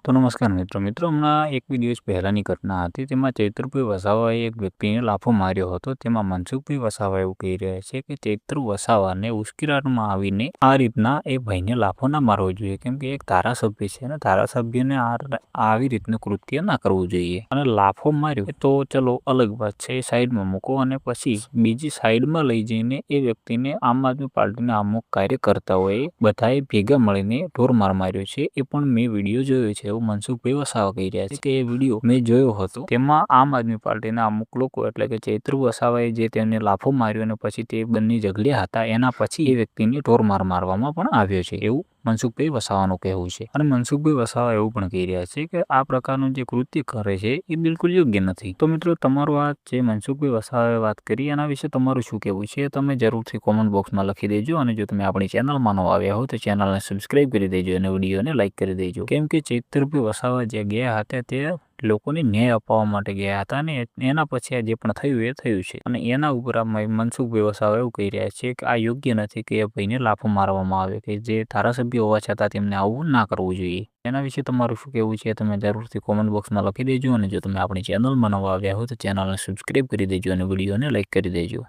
તો નમસ્કાર મિત્રો હમણાં એક બે દિવસ પહેલાની ઘટના હતી તેમાં ચૈત્રભાઈ વસાવાએ એક વ્યક્તિને લાફો માર્યો હતો। તેમાં મનસુખભાઈ વસાવા એવું કહી રહ્યા છે કે ચૈત્ર વસાવાને ઉશ્કેરવામાં આવીને આ રીતના એ ભાઈને લાફો ના મારવો જોઈએ, કેમ કે એક ધારાસભ્ય છે અને ધારાસભ્યને આવી રીતનું કૃત્ય ના કરવું જોઈએ। અને લાફો માર્યો તો ચલો અલગ વાત છે, એ સાઈડમાં મૂકો અને પછી બીજી સાઈડમાં લઈ જઈને એ વ્યક્તિને આમ આદમી પાર્ટીના અમુક કાર્યકર્તાઓએ બધાએ ભેગા મળીને ઢોરમાર માર્યો છે। એ પણ મેં વિડીયો જોયો છે, મનસુખભાઈ વસાવા કહી રહ્યા છે કે એ વિડીયો મેં જોયો હતો। તેમાં આમ આદમી પાર્ટીના અમુક લોકો એટલે કે ચૈત્ર વસાવાએ જે તેમને લાફો માર્યો અને પછી તે બંને ઝઘડ્યા હતા, એના પછી એ વ્યક્તિને ઢોરમાર મારવામાં પણ આવ્યો છે એવું મનસુખભાઈ વસાવાનું કહેવું છે। અને મનસુખભાઈ વસાવા એવું પણ કહી રહ્યા છે કે આ પ્રકારનું જે કૃત્ય કરે છે એ બિલકુલ યોગ્ય નથી। તો મિત્રો તમારું આ જે મનસુખભાઈ વસાવાએ વાત કરી એના વિશે તમારું શું કહેવું છે તમે જરૂરથી કોમેન્ટ બોક્સમાં લખી દેજો। અને જો તમે આપણી ચેનલમાં નવા આવ્યા હો તો ચેનલને સબસ્ક્રાઇબ કરી દેજો અને વિડીયોને લાઇક કરી દેજો, કેમ કે ચૈત્રભાઈ વસાવા જે ગયા હતા તે લોકોને ન્યાય અપાવવા માટે ગયા હતા અને એના પછી આ જે પણ થયું એ થયું છે। અને એના ઉપર આ મનસુખભાઈ વસાવા એવું કહી રહ્યા છે કે આ યોગ્ય નથી કે એ ભાઈને લાફો મારવામાં આવે, કે જે ધારાસભ્ય હોવા છતાં તેમને આવું ના કરવું જોઈએ। એના વિશે તમારું શું કહેવું છે તમે જરૂરથી કોમેન્ટ બોક્સમાં લખી દેજો। અને જો તમે આપણી ચેનલમાં નવા આવ્યા હો તો ચેનલને સબસ્ક્રાઇબ કરી દેજો અને વિડીયોને લાઇક કરી દેજો।